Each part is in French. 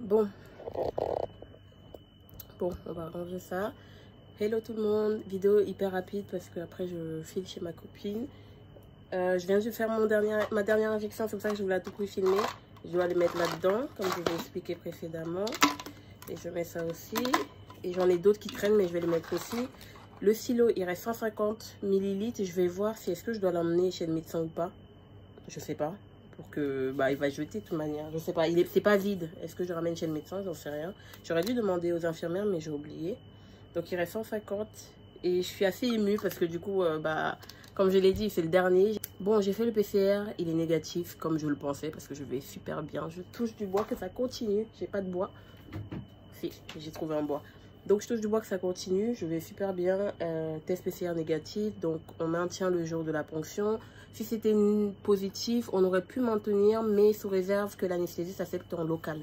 Bon, on va ranger ça. Hello tout le monde, vidéo hyper rapide parce que après je file chez ma copine. Je viens de faire ma dernière injection, c'est pour ça que je voulais à tout prix filmer. Je dois les mettre là-dedans, comme je vous ai expliqué précédemment. Et je mets ça aussi. Et j'en ai d'autres qui traînent, mais je vais les mettre aussi. Le silo, il reste 150 ml. Je vais voir si est-ce que je dois l'emmener chez le médecin ou pas. Je sais pas. Pour que, il va jeter de toute manière. Je sais pas, c'est pas vide. Est-ce que je le ramène chez le médecin? J'en sais rien. J'aurais dû demander aux infirmières, mais j'ai oublié. Donc il reste 150. Et je suis assez émue parce que du coup, comme je l'ai dit, c'est le dernier. Bon, j'ai fait le PCR, il est négatif comme je le pensais parce que je vais super bien. Je touche du bois que ça continue. J'ai pas de bois. Si, j'ai trouvé un bois. Donc je touche du bois que ça continue. Je vais super bien. Test PCR négatif. Donc on maintient le jour de la ponction. Si c'était positif, on aurait pu maintenir, mais sous réserve que l'anesthésie s'accepte en local.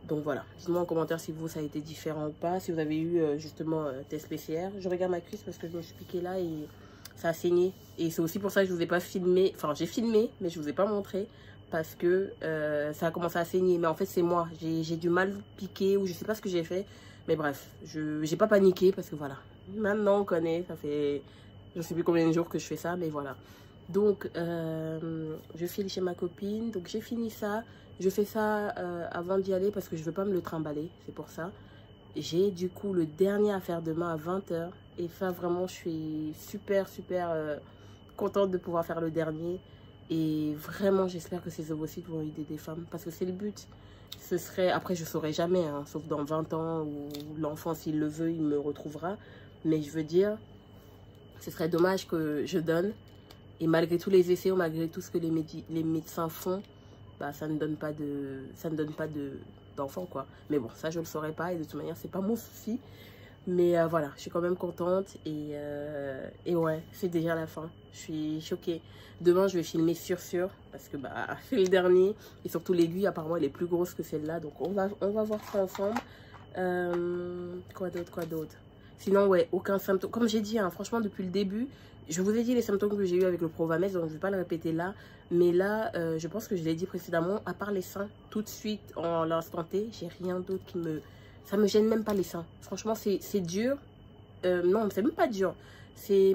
Donc voilà, dites-moi en commentaire si vous ça a été différent ou pas, si vous avez eu justement test PCR. Je regarde ma cuisse parce que je me suis piqué là et ça a saigné. Et c'est aussi pour ça que je vous ai pas filmé, enfin j'ai filmé mais je vous ai pas montré parce que ça a commencé à saigner. Mais en fait c'est moi, j'ai du mal piqué ou je sais pas ce que j'ai fait. Mais bref, j'ai pas paniqué parce que voilà, maintenant on connaît, ça fait je sais plus combien de jours que je fais ça mais voilà. Donc, je file chez ma copine. Donc, j'ai fini ça. Je fais ça avant d'y aller parce que je veux pas me le trimballer. C'est pour ça. J'ai du coup le dernier à faire demain à 20 h. Et ça, vraiment, je suis super contente de pouvoir faire le dernier. Et vraiment, j'espère que ces ovocytes vont aider des femmes. Parce que c'est le but. Ce serait, après, je saurais jamais. Hein, sauf dans 20 ans où l'enfant, s'il le veut, il me retrouvera. Mais je veux dire, ce serait dommage que je donne. Et malgré tous les essais, ou malgré tout ce que les médecins font, ça ne donne pas d'enfant, quoi. Mais bon, ça, je ne le saurais pas. Et de toute manière, c'est pas mon souci. Mais voilà, je suis quand même contente. Et ouais, c'est déjà la fin. Je suis choquée. Demain, je vais filmer sûr. Parce que c'est le dernier. Et surtout, l'aiguille, apparemment, elle est plus grosse que celle-là. Donc, on va voir ça ensemble. Quoi d'autre? Sinon, ouais, aucun symptôme. Comme j'ai dit, hein, franchement, depuis le début, je vous ai dit les symptômes que j'ai eu avec le Provamès, donc je ne vais pas le répéter là. Mais là, je pense que je l'ai dit précédemment, à part les seins, tout de suite, en l'instant T, j'ai rien d'autre qui me... Ça me gêne même pas les seins. Franchement, c'est dur. Non, c'est même pas dur. C'est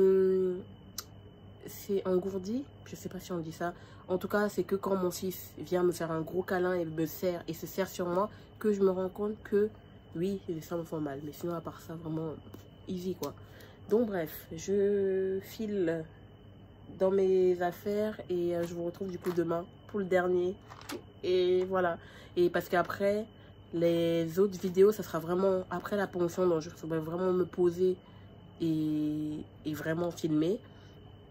engourdi. Je sais pas si on dit ça. En tout cas, c'est que quand mon fils vient me faire un gros câlin et me serre et se serre sur moi, que je me rends compte que oui, les seins me font mal. Mais sinon, à part ça, vraiment easy quoi. Donc bref, je file dans mes affaires et je vous retrouve du coup demain pour le dernier. Et voilà. Et parce qu'après, les autres vidéos, ça sera vraiment après la ponction. Donc je vais vraiment me poser et vraiment filmer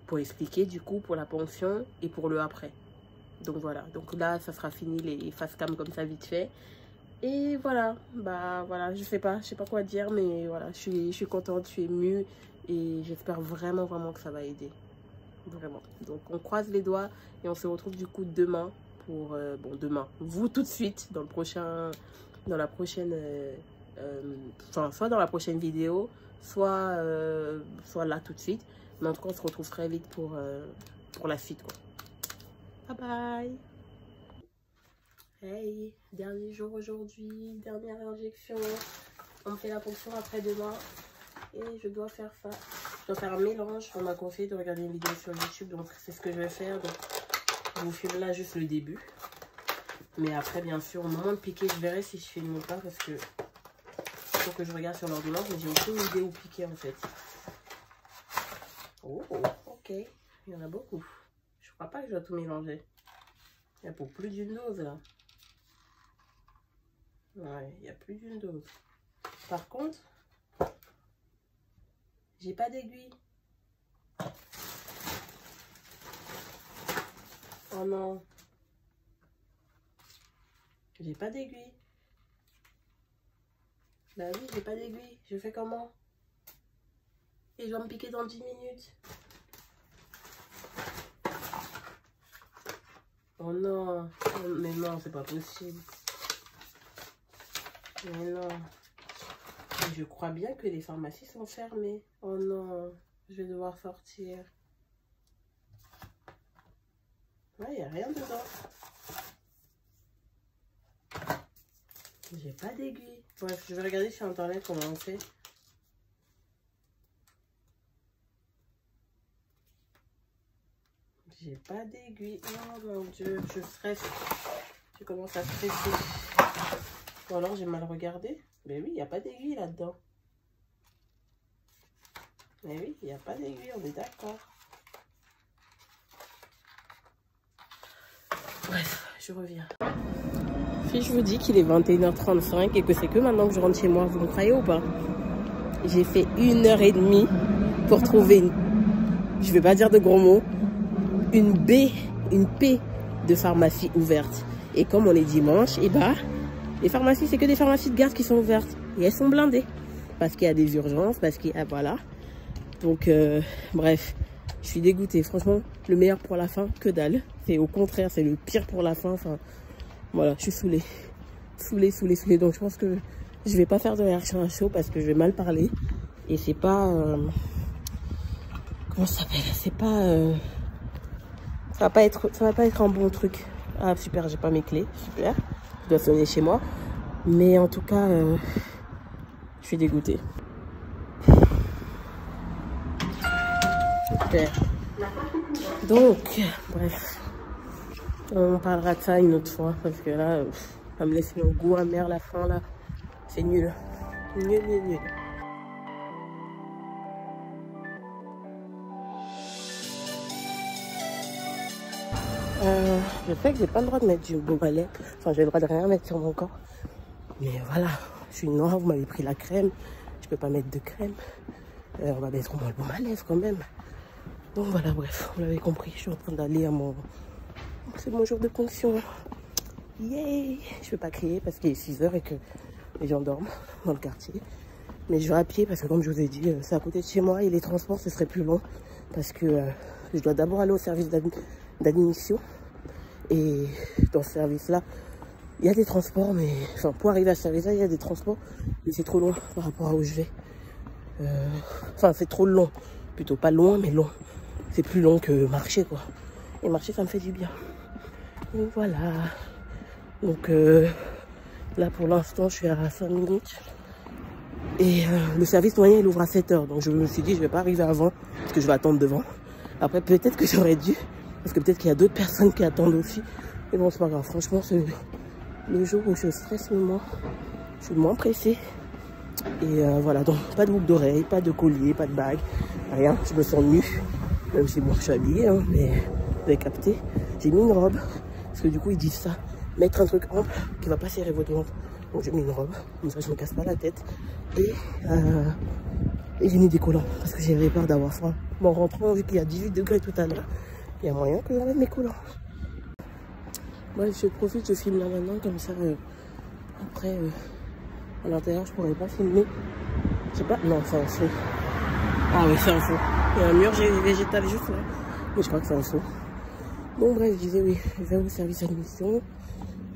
pour expliquer du coup pour la ponction et pour le après. Donc voilà. Donc là, ça sera fini les face cam comme ça vite fait. Et voilà, voilà, je sais pas quoi dire, mais voilà, je suis contente, je suis émue et j'espère vraiment que ça va aider, vraiment. Donc on croise les doigts et on se retrouve du coup demain pour, bon demain, vous tout de suite dans la prochaine, enfin soit dans la prochaine vidéo, soit là tout de suite, mais en tout cas on se retrouve très vite pour la suite quoi. Bye bye. Hey, dernier jour aujourd'hui, dernière injection. On fait la ponction après-demain. Et je dois faire ça. Je dois faire un mélange. On m'a conseillé de regarder une vidéo sur YouTube. Donc c'est ce que je vais faire. Donc je vous filme là juste le début. Mais après, bien sûr, au moment de piquer, je verrai si je filme ou pas. Parce que il faut que je regarde sur l'ordinateur. Mais j'ai aucune idée où piquer en fait. Oh, ok. Il y en a beaucoup. Je crois pas que je dois tout mélanger. Il y a pour plus d'une dose là. Ouais, il y a plus d'une dose. Par contre, j'ai pas d'aiguille. Oh non. J'ai pas d'aiguille. Bah oui, j'ai pas d'aiguille. Je fais comment? Et je dois me piquer dans 10 minutes. Oh non. Mais non, c'est pas possible. Mais non. Je crois bien que les pharmacies sont fermées. Oh non. Je vais devoir sortir. Ouais, il n'y a rien dedans. J'ai pas d'aiguille. Bref, je vais regarder sur internet comment on fait. J'ai pas d'aiguille. Oh mon dieu, je stresse. Je commence à stresser. Ou alors j'ai mal regardé. Mais oui, il n'y a pas d'aiguille là-dedans. Mais oui, il n'y a pas d'aiguille, on est d'accord. Bref, je reviens. Si je vous dis qu'il est 21h35 et que c'est que maintenant que je rentre chez moi, vous me croyez ou pas? J'ai fait 1h30 pour trouver une... Je vais pas dire de gros mots. Une P de pharmacie ouverte. Et comme on est dimanche, et bah, les pharmacies, c'est que des pharmacies de garde qui sont ouvertes. Et elles sont blindées. Parce qu'il y a des urgences, parce qu'il y a... Voilà. Donc, bref, je suis dégoûtée. Franchement, le meilleur pour la fin, que dalle. C'est au contraire, c'est le pire pour la fin. Enfin, voilà, je suis saoulée. Saoulée. Donc, je pense que je vais pas faire de réaction à chaud parce que je vais mal parler. Et c'est pas... comment ça s'appelle? C'est pas... ça va pas être un bon truc. Ah, super, j'ai pas mes clés. Super. Je dois sonner chez moi. Mais en tout cas, je suis dégoûtée. Super. Donc, bref. On parlera de ça une autre fois. Parce que là, ça me laisse un goût amer la fin, là. C'est nul. Nul. Je sais que j'ai pas le droit de mettre du baume à lèvres. Enfin, j'ai le droit de rien mettre sur mon corps. Mais voilà, je suis noire, vous m'avez pris la crème. Je peux pas mettre de crème. On va mettre au moins le baume à lèvres quand même. Donc voilà, bref, vous l'avez compris. Je suis en train d'aller à mon... C'est mon jour de ponction. Yay! Je peux pas crier parce qu'il est 6h et que les gens dorment dans le quartier. Mais je vais à pied parce que comme je vous ai dit, c'est à côté de chez moi et les transports, ce serait plus long. Parce que je dois d'abord aller au service d'admission. Et dans ce service-là, il y a des transports, mais... Enfin, pour arriver à ce service-là, il y a des transports. Mais c'est trop long par rapport à où je vais. Enfin, c'est trop long. Plutôt pas loin, mais long. C'est plus long que marcher, quoi. Et marcher, ça me fait du bien. Donc voilà. Donc là, pour l'instant, je suis à 5 minutes. Et le service moyen, il ouvre à 7h. Donc je me suis dit, je vais pas arriver avant, parce que je vais attendre devant. Après, peut-être que j'aurais dû, parce que peut-être qu'il y a d'autres personnes qui attendent aussi. Mais bon, c'est pas grave. Franchement, c'est le jour où je stresse le moins. Je suis moins pressée. Et voilà, donc pas de boucle d'oreille, pas de collier, pas de bague, rien. Je me sens nue. Même si bon, je suis habillée, hein, mais vous avez capté. J'ai mis une robe, parce que du coup, ils disent ça. Mettre un truc ample qui va pas serrer votre ventre. Donc j'ai mis une robe, comme ça je me casse pas la tête. Et j'ai mis des collants, parce que j'avais peur d'avoir froid. Bon, en rentrant, vu qu'il y a 18 degrés tout à l'heure, il y a moyen que j'enlève mes collants. Moi, je profite, je filme là maintenant, comme ça, après, à l'intérieur, je pourrais pas filmer. Je sais pas, non, c'est un faux. Ah oui, c'est un faux. Il y a un mur végétal juste là, mais je crois que c'est un faux. Bon, bref, je disais oui, je vais au service d'admission.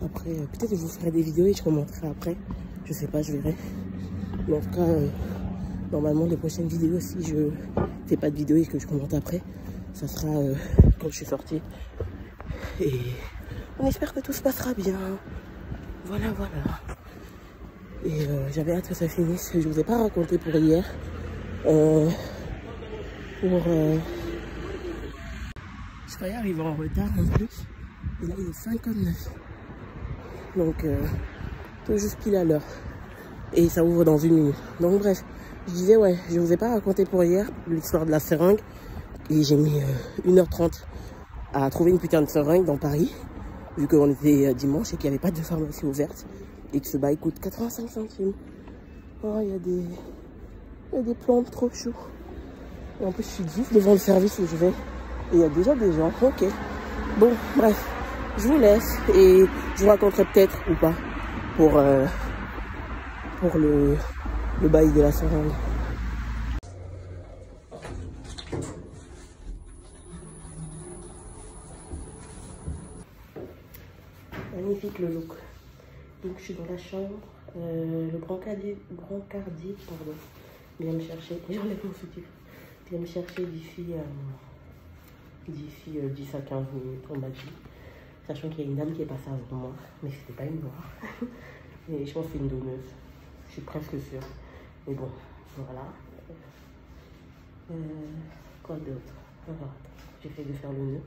Après, peut-être que je vous ferai des vidéos et je commenterai après. Je sais pas, je verrai. Mais en tout cas, normalement, les prochaines vidéos, si je fais pas de vidéo et que je commente après, ça sera quand je suis sortie. Et on espère que tout se passera bien. Voilà. Et j'avais hâte que ça finisse. Je vous ai pas raconté pour hier. Je croyais arriver en retard en plus. Et là, il est 59. Donc, tout juste pile à l'heure. Et ça ouvre dans 1 minute. Donc, bref, je disais, ouais, je vous ai pas raconté pour hier l'histoire de la seringue. Et j'ai mis 1h30 à trouver une putain de seringue dans Paris. Vu qu'on était dimanche et qu'il n'y avait pas de pharmacie ouverte. Et que ce bail coûte 85 centimes. Oh, il y a des plantes trop chauds. Et en plus, je suis juste devant le service où je vais. Et il y a déjà des gens. Ok. Bon, bref. Je vous laisse. Et je vous raconterai peut-être ou pas. Pour le bail de la seringue. Magnifique le look. Donc je suis dans la chambre. Le brancardier, pardon, vient me chercher. J'enlève mon soutif. Vient me chercher d'ici 10 à 15 minutes, on m'a dit. Sachant qu'il y a une dame qui est passée avant moi, mais c'était pas une noire. Et je pense que c'est une donneuse. Je suis presque sûre. Mais bon, voilà. Quoi d'autre? Voilà. J'essaie de faire le nœud.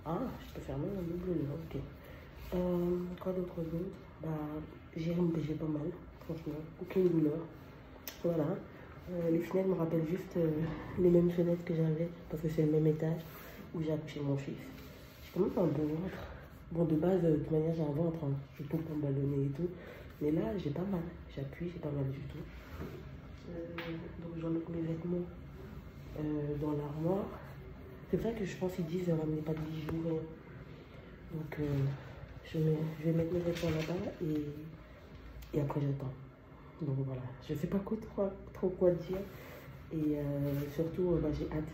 Ah, je peux faire même un double nœud, ok. Quoi d'autre? Bah, j'ai pas mal, franchement. Aucune douleur. Voilà. Les fenêtres me rappellent juste les mêmes fenêtres que j'avais, parce que c'est le même étage où j'ai accouché mon fils. J'ai quand même un bon ventre. Bon, de base, de toute manière, j'ai un ventre, hein. Je suis tout le temps ballonné et tout. Mais là, j'ai pas mal. J'appuie, j'ai pas mal du tout. Donc, j'en mets mes vêtements dans l'armoire. C'est vrai que je pense qu'ils disent ramenez pas de bijoux, rien. Donc, je vais mettre mes vêtements là-bas et après, j'attends. Donc voilà, je sais pas trop quoi dire. Et surtout, bah, j'ai hâte.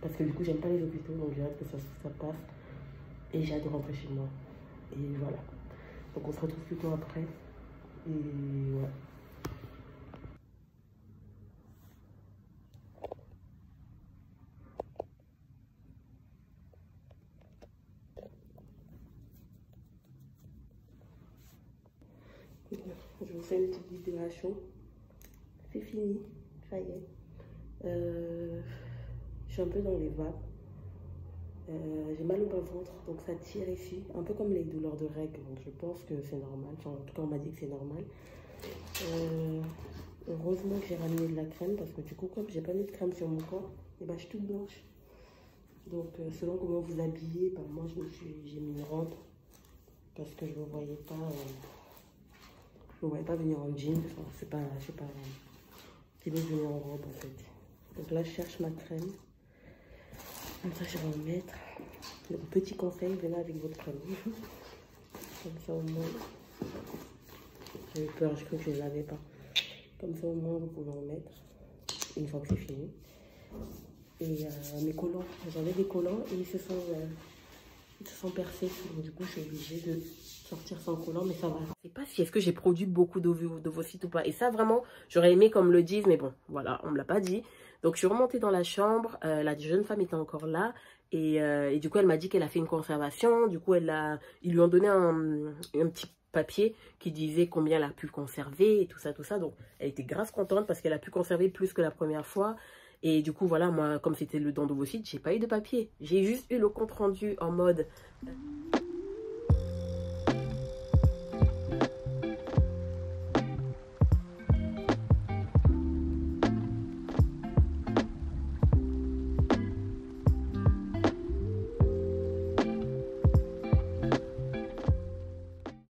Parce que du coup, j'aime pas les hôpitaux, donc j'ai hâte que ça passe. Et j'ai hâte de rentrer chez moi. Et voilà. Donc on se retrouve plutôt après. Et ouais. Je vous fais une petite vidéo à chaud. C'est fini, ça y est. Je suis un peu dans les vapes. J'ai mal au bas-ventre, donc ça tire ici, un peu comme les douleurs de règles, donc je pense que c'est normal. Enfin, en tout cas, on m'a dit que c'est normal. Heureusement que j'ai ramené de la crème, parce que du coup, comme j'ai pas mis de crème sur mon corps, et ben, je suis toute blanche. Donc, selon comment vous habillez, ben, moi, j'ai mis une robe, parce que je ne me voyais pas venir en jean. Enfin, c'est pas qui veut venir en robe, en fait. Donc là, je cherche ma crème. Comme ça, je vais en mettre. Donc, petit conseil, venez avec votre crème. Comme ça, au moins. J'avais peur, je crois que je ne l'avais pas. Comme ça, au moins, vous pouvez en mettre une fois que c'est fini. Et mes collants, j'avais des collants et ils se sont percés. Donc, du coup, je suis obligée de sortir sans collant, mais ça va. Je sais pas si est-ce que j'ai produit beaucoup d'ovocytes ou pas. Et ça, vraiment, j'aurais aimé qu'on me le dise, mais bon, voilà, on me l'a pas dit. Donc, je suis remontée dans la chambre. La jeune femme était encore là. Et du coup, elle m'a dit qu'elle a fait une conservation. Du coup, ils lui ont donné un petit papier qui disait combien elle a pu conserver et tout ça, tout ça. Donc, elle était grave contente parce qu'elle a pu conserver plus que la première fois. Et du coup, voilà, moi, comme c'était le don d'ovocytes, j'ai pas eu de papier. J'ai juste eu le compte rendu en mode